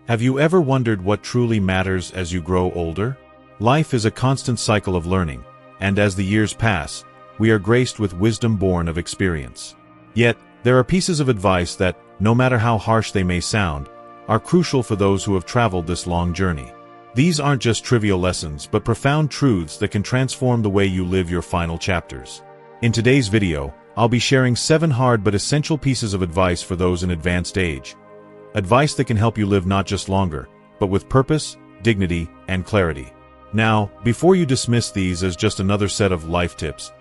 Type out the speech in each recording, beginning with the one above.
Have you ever wondered what truly matters as you grow older? Life is a constant cycle of learning, and as the years pass, we are graced with wisdom born of experience. Yet, there are pieces of advice that, no matter how harsh they may sound, are crucial for those who have traveled this long journey. These aren't just trivial lessons, but profound truths that can transform the way you live your final chapters. In today's video, I'll be sharing 7 hard but essential pieces of advice for those in advanced age. Advice that can help you live not just longer, but with purpose, dignity, and clarity. Now, before you dismiss these as just another set of life tips,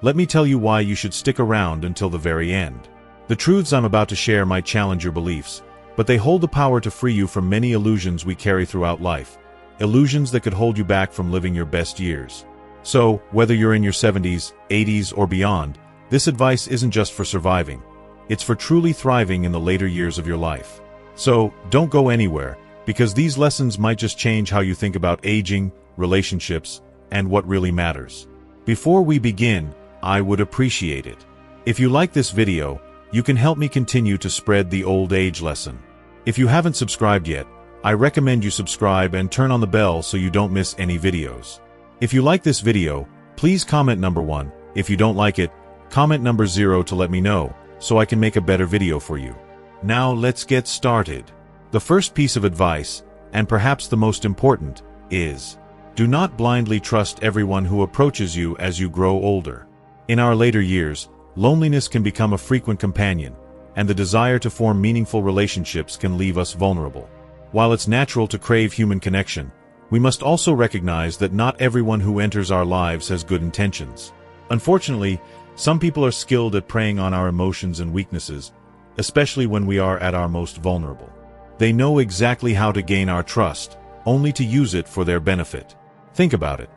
let me tell you why you should stick around until the very end. The truths I'm about to share might challenge your beliefs, but they hold the power to free you from many illusions we carry throughout life. Illusions that could hold you back from living your best years. So, whether you're in your 70s, 80s, or beyond, this advice isn't just for surviving. It's for truly thriving in the later years of your life. So, don't go anywhere, because these lessons might just change how you think about aging, relationships, and what really matters. Before we begin, I would appreciate it if you like this video, you can help me continue to spread the old age lesson. If you haven't subscribed yet, I recommend you subscribe and turn on the bell so you don't miss any videos. If you like this video, please comment number 1. If you don't like it, comment number 0 to let me know, so I can make a better video for you. Now let's get started. The first piece of advice, and perhaps the most important, is do not blindly trust everyone who approaches you as you grow older. In our later years, loneliness can become a frequent companion, and the desire to form meaningful relationships can leave us vulnerable. While it's natural to crave human connection, we must also recognize that not everyone who enters our lives has good intentions. Unfortunately, some people are skilled at preying on our emotions and weaknesses, especially when we are at our most vulnerable. They know exactly how to gain our trust, only to use it for their benefit. Think about it.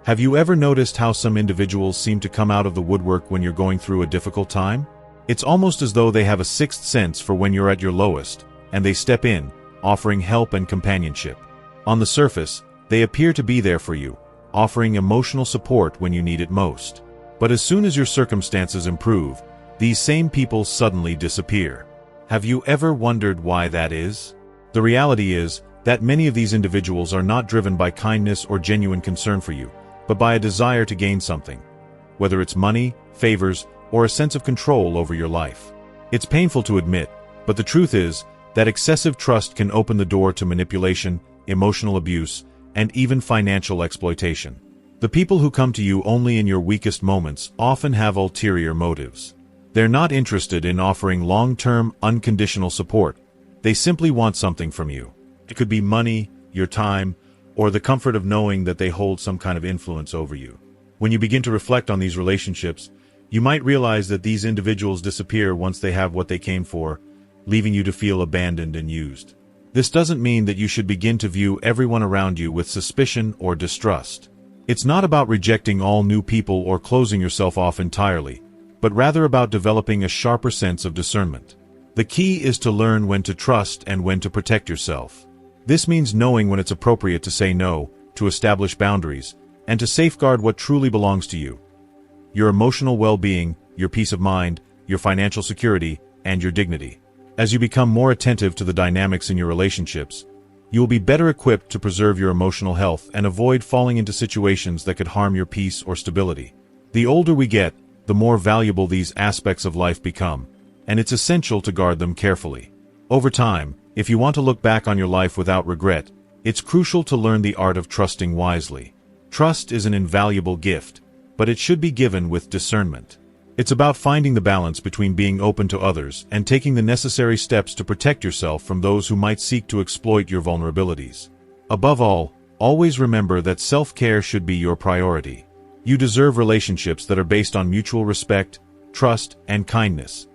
Have you ever noticed how some individuals seem to come out of the woodwork when you're going through a difficult time? It's almost as though they have a sixth sense for when you're at your lowest, and they step in, offering help and companionship. On the surface, they appear to be there for you, offering emotional support when you need it most. But as soon as your circumstances improve, these same people suddenly disappear. Have you ever wondered why that is? The reality is that many of these individuals are not driven by kindness or genuine concern for you, but by a desire to gain something, whether it's money, favors, or a sense of control over your life. It's painful to admit, but the truth is that excessive trust can open the door to manipulation, emotional abuse, and even financial exploitation. The people who come to you only in your weakest moments often have ulterior motives. They're not interested in offering long-term, unconditional support. They simply want something from you. It could be money, your time, or the comfort of knowing that they hold some kind of influence over you. When you begin to reflect on these relationships, you might realize that these individuals disappear once they have what they came for, leaving you to feel abandoned and used. This doesn't mean that you should begin to view everyone around you with suspicion or distrust. It's not about rejecting all new people or closing yourself off entirely, but rather about developing a sharper sense of discernment. The key is to learn when to trust and when to protect yourself. This means knowing when it's appropriate to say no, to establish boundaries, and to safeguard what truly belongs to you. Your emotional well-being, your peace of mind, your financial security, and your dignity. As you become more attentive to the dynamics in your relationships, you will be better equipped to preserve your emotional health and avoid falling into situations that could harm your peace or stability. The older we get, the more valuable these aspects of life become, and it's essential to guard them carefully. Over time, if you want to look back on your life without regret, it's crucial to learn the art of trusting wisely. Trust is an invaluable gift, but it should be given with discernment. It's about finding the balance between being open to others and taking the necessary steps to protect yourself from those who might seek to exploit your vulnerabilities. Above all, always remember that self-care should be your priority. You deserve relationships that are based on mutual respect, trust, and kindness,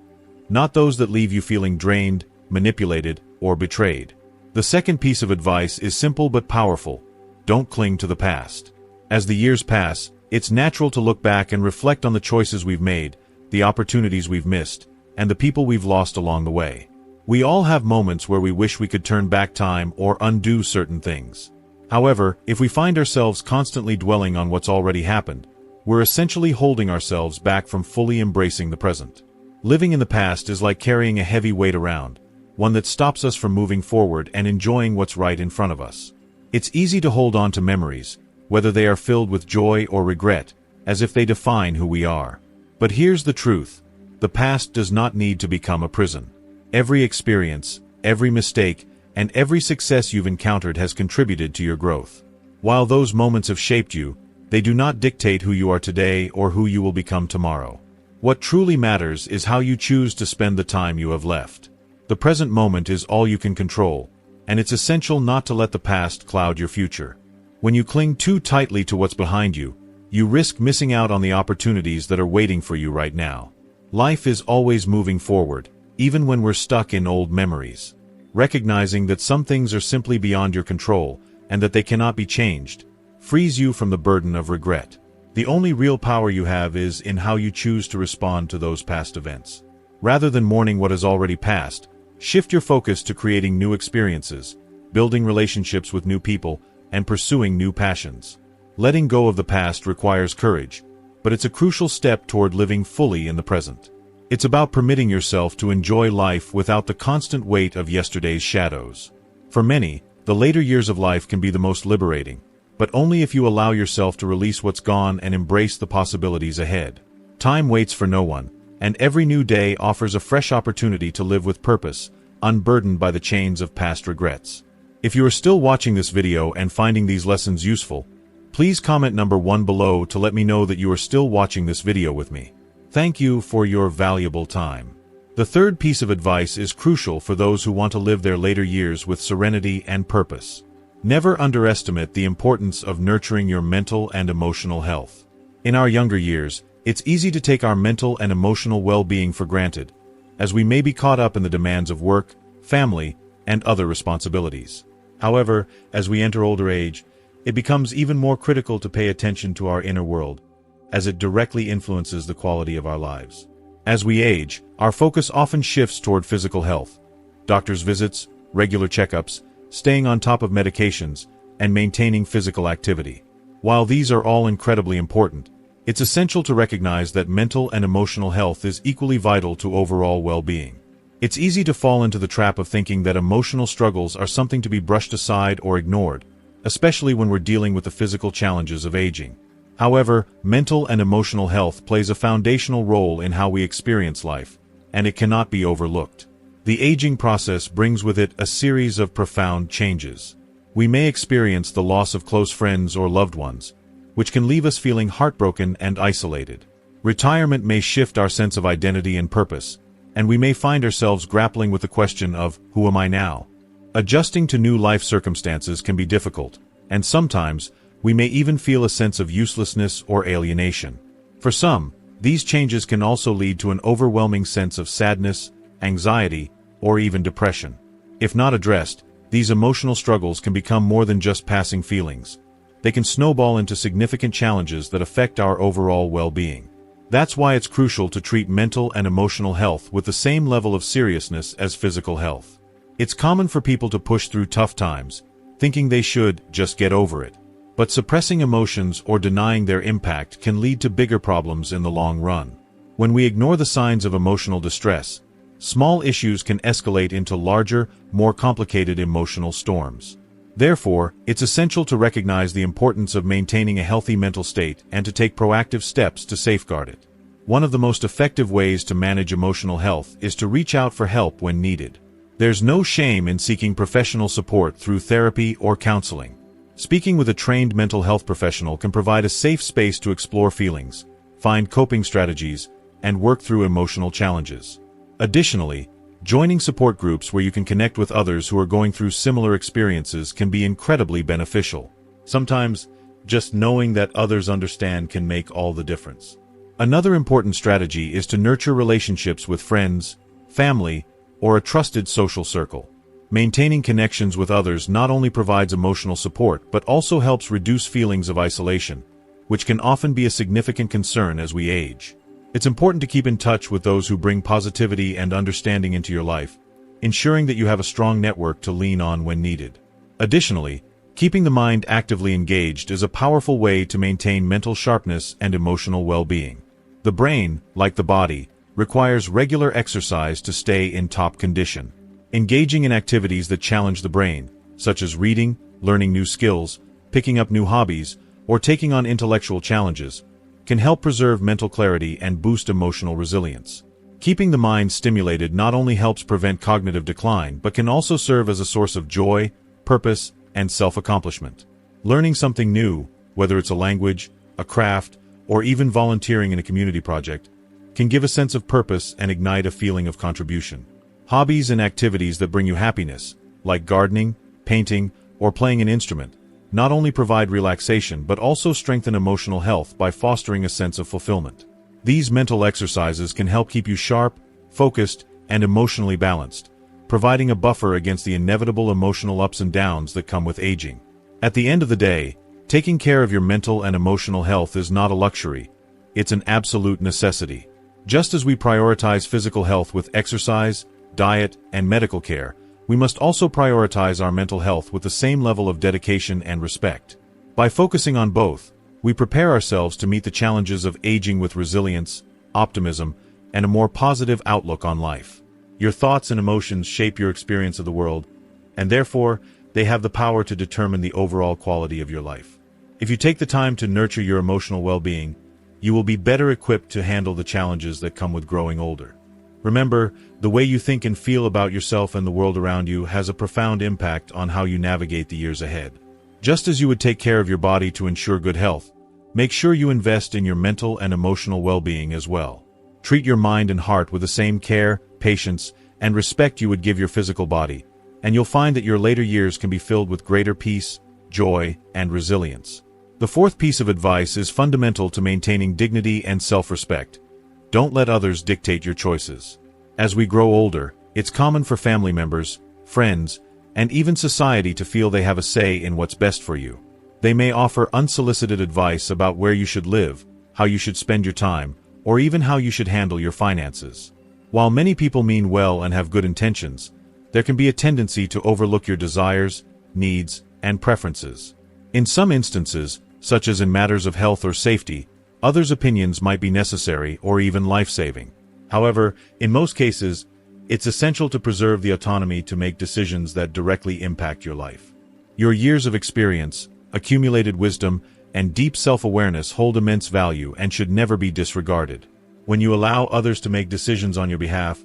not those that leave you feeling drained, manipulated, or betrayed. The second piece of advice is simple but powerful. Don't cling to the past. As the years pass, it's natural to look back and reflect on the choices we've made, the opportunities we've missed, and the people we've lost along the way. We all have moments where we wish we could turn back time or undo certain things. However, if we find ourselves constantly dwelling on what's already happened, we're essentially holding ourselves back from fully embracing the present. Living in the past is like carrying a heavy weight around. one that stops us from moving forward and enjoying what's right in front of us. It's easy to hold on to memories, whether they are filled with joy or regret, as if they define who we are. But here's the truth: the past does not need to become a prison. Every experience, every mistake, and every success you've encountered has contributed to your growth. While those moments have shaped you, they do not dictate who you are today or who you will become tomorrow. What truly matters is how you choose to spend the time you have left. The present moment is all you can control, and it's essential not to let the past cloud your future. When you cling too tightly to what's behind you, you risk missing out on the opportunities that are waiting for you right now. Life is always moving forward, even when we're stuck in old memories. Recognizing that some things are simply beyond your control, and that they cannot be changed, frees you from the burden of regret. The only real power you have is in how you choose to respond to those past events. Rather than mourning what has already passed, shift your focus to creating new experiences, building relationships with new people, and pursuing new passions. Letting go of the past requires courage, but it's a crucial step toward living fully in the present. It's about permitting yourself to enjoy life without the constant weight of yesterday's shadows. For many, the later years of life can be the most liberating, but only if you allow yourself to release what's gone and embrace the possibilities ahead. Time waits for no one, and every new day offers a fresh opportunity to live with purpose, unburdened by the chains of past regrets. If you are still watching this video and finding these lessons useful, please comment number 1 below to let me know that you are still watching this video with me. Thank you for your valuable time. The third piece of advice is crucial for those who want to live their later years with serenity and purpose. Never underestimate the importance of nurturing your mental and emotional health. In our younger years, it's easy to take our mental and emotional well-being for granted, as we may be caught up in the demands of work, family, and other responsibilities. However, as we enter older age, it becomes even more critical to pay attention to our inner world, as it directly influences the quality of our lives. As we age, our focus often shifts toward physical health, doctor's visits, regular checkups, staying on top of medications, and maintaining physical activity. While these are all incredibly important, it's essential to recognize that mental and emotional health is equally vital to overall well-being. It's easy to fall into the trap of thinking that emotional struggles are something to be brushed aside or ignored, especially when we're dealing with the physical challenges of aging. However, mental and emotional health plays a foundational role in how we experience life, and it cannot be overlooked. The aging process brings with it a series of profound changes. We may experience the loss of close friends or loved ones, which can leave us feeling heartbroken and isolated. Retirement may shift our sense of identity and purpose, and we may find ourselves grappling with the question of, who am I now? Adjusting to new life circumstances can be difficult, and sometimes we may even feel a sense of uselessness or alienation. For some, these changes can also lead to an overwhelming sense of sadness, anxiety, or even depression. If not addressed, these emotional struggles can become more than just passing feelings. They can snowball into significant challenges that affect our overall well-being. That's why it's crucial to treat mental and emotional health with the same level of seriousness as physical health. It's common for people to push through tough times, thinking they should just get over it. But suppressing emotions or denying their impact can lead to bigger problems in the long run. When we ignore the signs of emotional distress, small issues can escalate into larger, more complicated emotional storms. Therefore, it's essential to recognize the importance of maintaining a healthy mental state and to take proactive steps to safeguard it. One of the most effective ways to manage emotional health is to reach out for help when needed. There's no shame in seeking professional support through therapy or counseling. Speaking with a trained mental health professional can provide a safe space to explore feelings, find coping strategies, and work through emotional challenges. Additionally, joining support groups where you can connect with others who are going through similar experiences can be incredibly beneficial. Sometimes, just knowing that others understand can make all the difference. Another important strategy is to nurture relationships with friends, family, or a trusted social circle. Maintaining connections with others not only provides emotional support but also helps reduce feelings of isolation, which can often be a significant concern as we age. It's important to keep in touch with those who bring positivity and understanding into your life, ensuring that you have a strong network to lean on when needed. Additionally, keeping the mind actively engaged is a powerful way to maintain mental sharpness and emotional well-being. The brain, like the body, requires regular exercise to stay in top condition. Engaging in activities that challenge the brain, such as reading, learning new skills, picking up new hobbies, or taking on intellectual challenges, can help preserve mental clarity and boost emotional resilience. Keeping the mind stimulated not only helps prevent cognitive decline but can also serve as a source of joy, purpose, and self-accomplishment. Learning something new, whether it's a language, a craft, or even volunteering in a community project, can give a sense of purpose and ignite a feeling of contribution. Hobbies and activities that bring you happiness, like gardening, painting, or playing an instrument, not only provide relaxation but also strengthen emotional health by fostering a sense of fulfillment. These mental exercises can help keep you sharp, focused, and emotionally balanced, providing a buffer against the inevitable emotional ups and downs that come with aging. At the end of the day, taking care of your mental and emotional health is not a luxury, it's an absolute necessity. Just as we prioritize physical health with exercise, diet, and medical care, we must also prioritize our mental health with the same level of dedication and respect. By focusing on both, we prepare ourselves to meet the challenges of aging with resilience, optimism, and a more positive outlook on life. Your thoughts and emotions shape your experience of the world, and therefore, they have the power to determine the overall quality of your life. If you take the time to nurture your emotional well-being, you will be better equipped to handle the challenges that come with growing older. Remember, the way you think and feel about yourself and the world around you has a profound impact on how you navigate the years ahead. Just as you would take care of your body to ensure good health, make sure you invest in your mental and emotional well-being as well. Treat your mind and heart with the same care, patience, and respect you would give your physical body, and you'll find that your later years can be filled with greater peace, joy, and resilience. The fourth piece of advice is fundamental to maintaining dignity and self-respect. Don't let others dictate your choices. As we grow older, it's common for family members, friends, and even society to feel they have a say in what's best for you. They may offer unsolicited advice about where you should live, how you should spend your time, or even how you should handle your finances. While many people mean well and have good intentions, there can be a tendency to overlook your desires, needs, and preferences. In some instances, such as in matters of health or safety, others' opinions might be necessary or even life-saving. However, in most cases, it's essential to preserve the autonomy to make decisions that directly impact your life. Your years of experience, accumulated wisdom, and deep self-awareness hold immense value and should never be disregarded. When you allow others to make decisions on your behalf,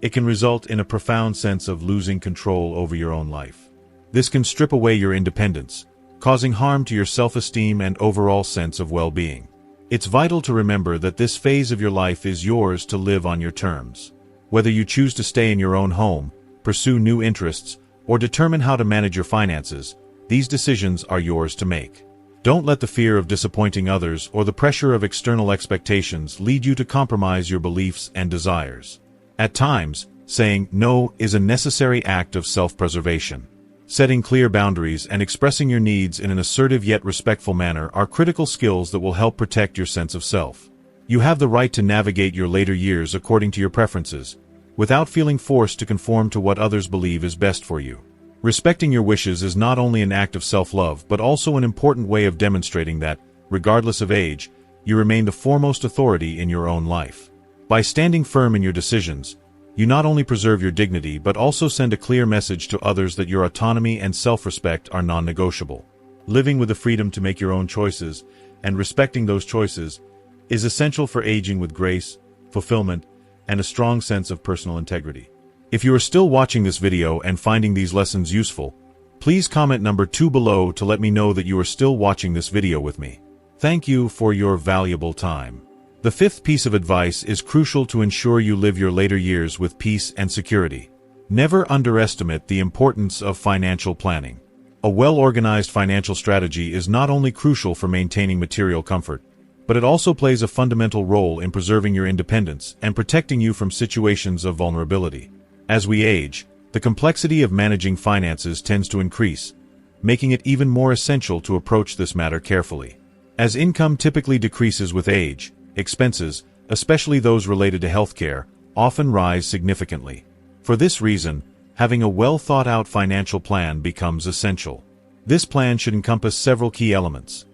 it can result in a profound sense of losing control over your own life. This can strip away your independence, causing harm to your self-esteem and overall sense of well-being. It's vital to remember that this phase of your life is yours to live on your terms. Whether you choose to stay in your own home, pursue new interests, or determine how to manage your finances, these decisions are yours to make. Don't let the fear of disappointing others or the pressure of external expectations lead you to compromise your beliefs and desires. At times, saying no is a necessary act of self-preservation. Setting clear boundaries and expressing your needs in an assertive yet respectful manner are critical skills that will help protect your sense of self. You have the right to navigate your later years according to your preferences, without feeling forced to conform to what others believe is best for you. Respecting your wishes is not only an act of self-love but also an important way of demonstrating that, regardless of age, you remain the foremost authority in your own life. By standing firm in your decisions, you not only preserve your dignity but also send a clear message to others that your autonomy and self-respect are non-negotiable. Living with the freedom to make your own choices, and respecting those choices, is essential for aging with grace, fulfillment, and a strong sense of personal integrity. If you are still watching this video and finding these lessons useful, please comment number 2 below to let me know that you are still watching this video with me. Thank you for your valuable time. The fifth piece of advice is crucial to ensure you live your later years with peace and security. Never underestimate the importance of financial planning. A well-organized financial strategy is not only crucial for maintaining material comfort, but it also plays a fundamental role in preserving your independence and protecting you from situations of vulnerability. As we age, the complexity of managing finances tends to increase, making it even more essential to approach this matter carefully. As income typically decreases with age, expenses, especially those related to healthcare, often rise significantly. For this reason, having a well-thought-out financial plan becomes essential. This plan should encompass several key elements: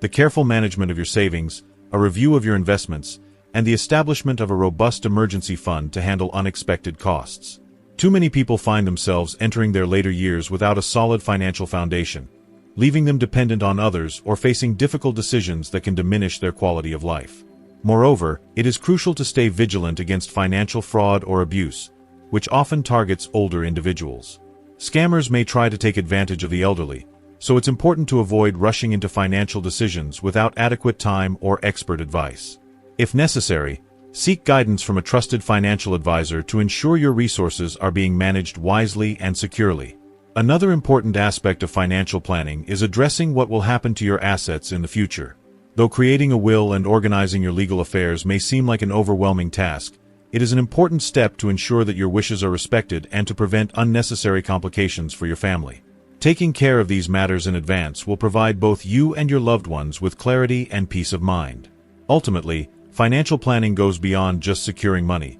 the careful management of your savings, a review of your investments, and the establishment of a robust emergency fund to handle unexpected costs. Too many people find themselves entering their later years without a solid financial foundation, leaving them dependent on others or facing difficult decisions that can diminish their quality of life. Moreover, it is crucial to stay vigilant against financial fraud or abuse, which often targets older individuals. Scammers may try to take advantage of the elderly, so it's important to avoid rushing into financial decisions without adequate time or expert advice. If necessary, seek guidance from a trusted financial advisor to ensure your resources are being managed wisely and securely. Another important aspect of financial planning is addressing what will happen to your assets in the future. Though creating a will and organizing your legal affairs may seem like an overwhelming task, it is an important step to ensure that your wishes are respected and to prevent unnecessary complications for your family. Taking care of these matters in advance will provide both you and your loved ones with clarity and peace of mind. Ultimately, financial planning goes beyond just securing money.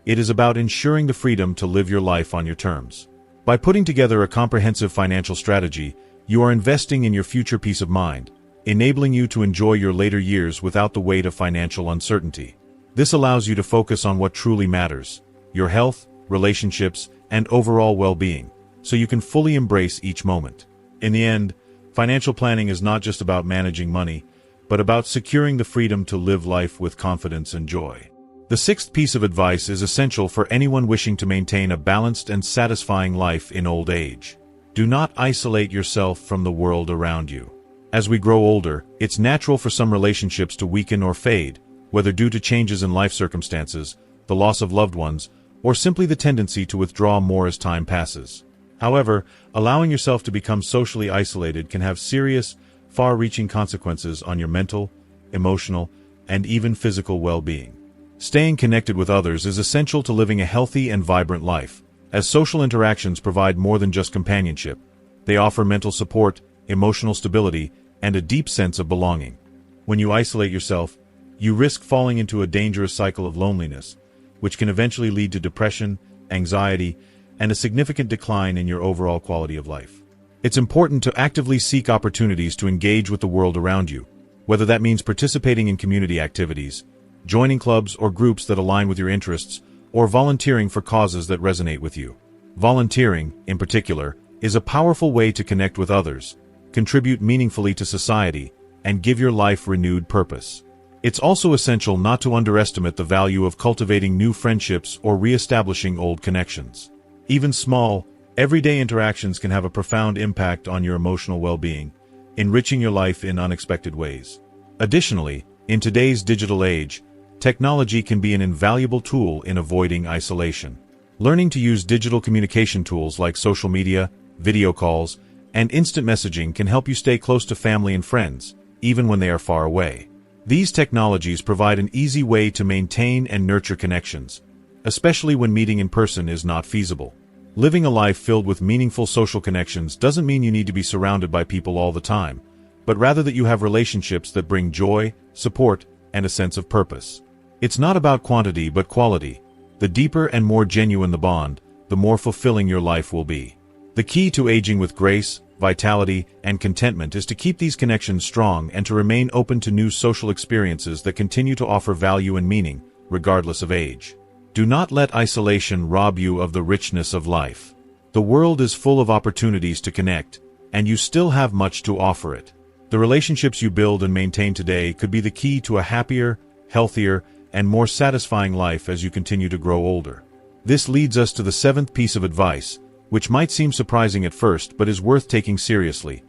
It is about ensuring the freedom to live your life on your terms. By putting together a comprehensive financial strategy, you are investing in your future peace of mind, enabling you to enjoy your later years without the weight of financial uncertainty. This allows you to focus on what truly matters, your health, relationships, and overall well-being, so you can fully embrace each moment. In the end, financial planning is not just about managing money, but about securing the freedom to live life with confidence and joy. The sixth piece of advice is essential for anyone wishing to maintain a balanced and satisfying life in old age. Do not isolate yourself from the world around you. As we grow older, it's natural for some relationships to weaken or fade, whether due to changes in life circumstances, the loss of loved ones, or simply the tendency to withdraw more as time passes. However, allowing yourself to become socially isolated can have serious, far-reaching consequences on your mental, emotional, and even physical well-being. Staying connected with others is essential to living a healthy and vibrant life, as social interactions provide more than just companionship. They offer mental support, emotional stability, and a deep sense of belonging. When you isolate yourself, you risk falling into a dangerous cycle of loneliness, which can eventually lead to depression, anxiety, and a significant decline in your overall quality of life. It's important to actively seek opportunities to engage with the world around you, whether that means participating in community activities, joining clubs or groups that align with your interests, or volunteering for causes that resonate with you. Volunteering, in particular, is a powerful way to connect with others, contribute meaningfully to society, and give your life renewed purpose. It's also essential not to underestimate the value of cultivating new friendships or re-establishing old connections. Even small, everyday interactions can have a profound impact on your emotional well-being, enriching your life in unexpected ways. Additionally, in today's digital age, technology can be an invaluable tool in avoiding isolation. Learning to use digital communication tools like social media, video calls, and instant messaging can help you stay close to family and friends, even when they are far away. These technologies provide an easy way to maintain and nurture connections, especially when meeting in person is not feasible. Living a life filled with meaningful social connections doesn't mean you need to be surrounded by people all the time, but rather that you have relationships that bring joy, support, and a sense of purpose. It's not about quantity but quality. The deeper and more genuine the bond, the more fulfilling your life will be. The key to aging with grace, vitality, and contentment is to keep these connections strong and to remain open to new social experiences that continue to offer value and meaning, regardless of age. Do not let isolation rob you of the richness of life. The world is full of opportunities to connect, and you still have much to offer it. The relationships you build and maintain today could be the key to a happier, healthier, and more satisfying life as you continue to grow older. This leads us to the seventh piece of advice, which might seem surprising at first but is worth taking seriously.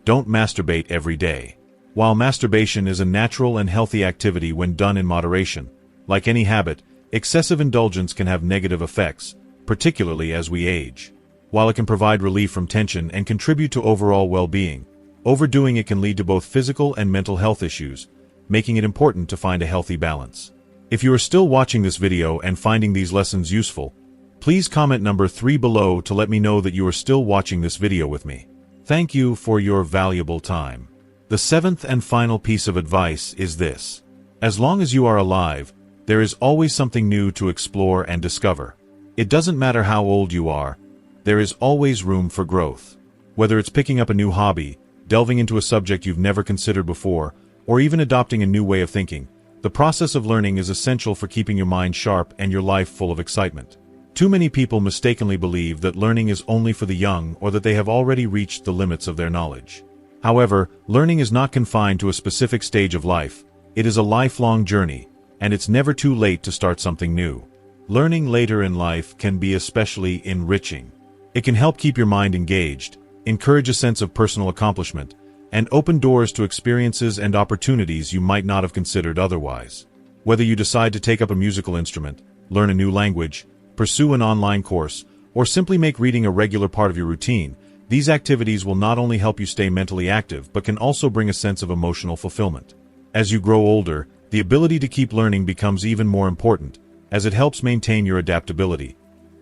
Don't masturbate every day. While masturbation is a natural and healthy activity when done in moderation, like any habit, excessive indulgence can have negative effects, particularly as we age. While it can provide relief from tension and contribute to overall well-being, overdoing it can lead to both physical and mental health issues, making it important to find a healthy balance. If you are still watching this video and finding these lessons useful, please comment number 3 below to let me know that you are still watching this video with me. Thank you for your valuable time. The seventh and final piece of advice is this. As long as you are alive, there is always something new to explore and discover. It doesn't matter how old you are, there is always room for growth. Whether it's picking up a new hobby, delving into a subject you've never considered before, or even adopting a new way of thinking, the process of learning is essential for keeping your mind sharp and your life full of excitement. Too many people mistakenly believe that learning is only for the young or that they have already reached the limits of their knowledge. However, learning is not confined to a specific stage of life. It is a lifelong journey, and it's never too late to start something new. Learning later in life can be especially enriching. It can help keep your mind engaged, encourage a sense of personal accomplishment, and open doors to experiences and opportunities you might not have considered otherwise. Whether you decide to take up a musical instrument, learn a new language, pursue an online course, or simply make reading a regular part of your routine, these activities will not only help you stay mentally active but can also bring a sense of emotional fulfillment. As you grow older, the ability to keep learning becomes even more important, as it helps maintain your adaptability,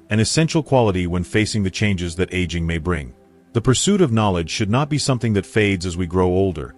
an essential quality when facing the changes that aging may bring. The pursuit of knowledge should not be something that fades as we grow older.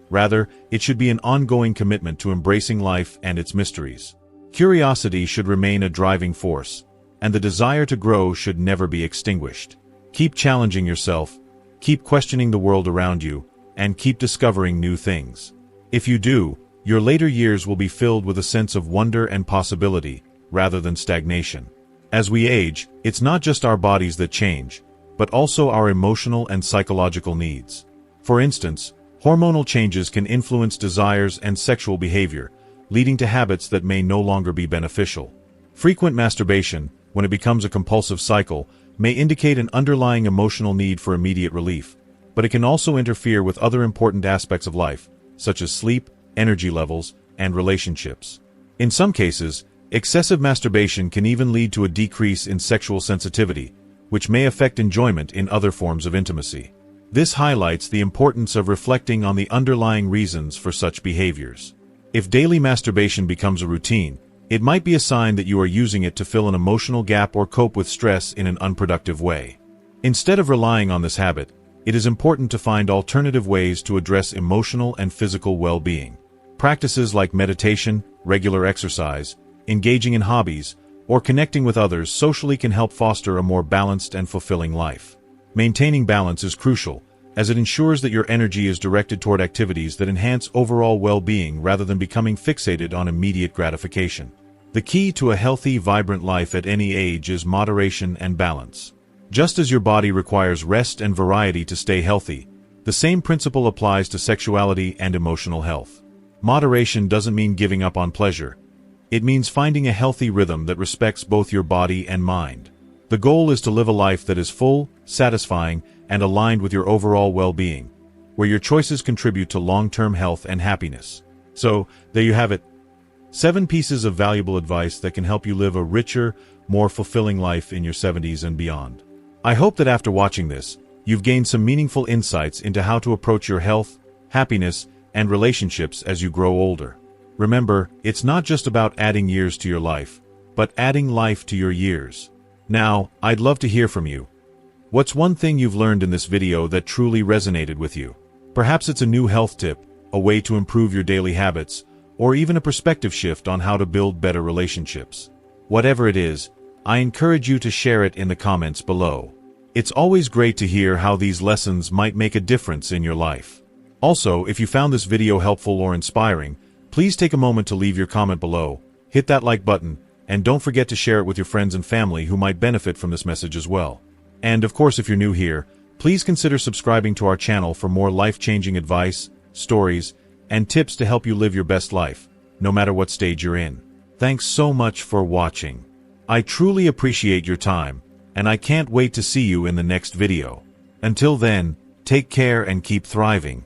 Rather, it should be an ongoing commitment to embracing life and its mysteries. Curiosity should remain a driving force, and the desire to grow should never be extinguished. Keep challenging yourself, keep questioning the world around you, and keep discovering new things. If you do, your later years will be filled with a sense of wonder and possibility, rather than stagnation. As we age, it's not just our bodies that change, but also our emotional and psychological needs. For instance, hormonal changes can influence desires and sexual behavior, leading to habits that may no longer be beneficial. Frequent masturbation, when it becomes a compulsive cycle, may indicate an underlying emotional need for immediate relief, but it can also interfere with other important aspects of life, such as sleep, energy levels, and relationships. In some cases, excessive masturbation can even lead to a decrease in sexual sensitivity, which may affect enjoyment in other forms of intimacy. This highlights the importance of reflecting on the underlying reasons for such behaviors. If daily masturbation becomes a routine, it might be a sign that you are using it to fill an emotional gap or cope with stress in an unproductive way. Instead of relying on this habit, it is important to find alternative ways to address emotional and physical well-being. Practices like meditation, regular exercise, engaging in hobbies, or connecting with others socially can help foster a more balanced and fulfilling life. Maintaining balance is crucial, as it ensures that your energy is directed toward activities that enhance overall well-being rather than becoming fixated on immediate gratification. The key to a healthy, vibrant life at any age is moderation and balance. Just as your body requires rest and variety to stay healthy, the same principle applies to sexuality and emotional health. Moderation doesn't mean giving up on pleasure. It means finding a healthy rhythm that respects both your body and mind. The goal is to live a life that is full, satisfying, and aligned with your overall well-being, where your choices contribute to long-term health and happiness. So, there you have it. 7 pieces of valuable advice that can help you live a richer, more fulfilling life in your 70s and beyond. I hope that after watching this, you've gained some meaningful insights into how to approach your health, happiness, and relationships as you grow older. Remember, it's not just about adding years to your life, but adding life to your years. Now, I'd love to hear from you. What's one thing you've learned in this video that truly resonated with you? Perhaps it's a new health tip, a way to improve your daily habits, or even a perspective shift on how to build better relationships. Whatever it is, I encourage you to share it in the comments below. It's always great to hear how these lessons might make a difference in your life. Also, if you found this video helpful or inspiring, please take a moment to leave your comment below, hit that like button, and don't forget to share it with your friends and family who might benefit from this message as well. And of course, if you're new here, please consider subscribing to our channel for more life-changing advice, stories, and tips to help you live your best life, no matter what stage you're in. Thanks so much for watching. I truly appreciate your time, and I can't wait to see you in the next video. Until then, take care and keep thriving.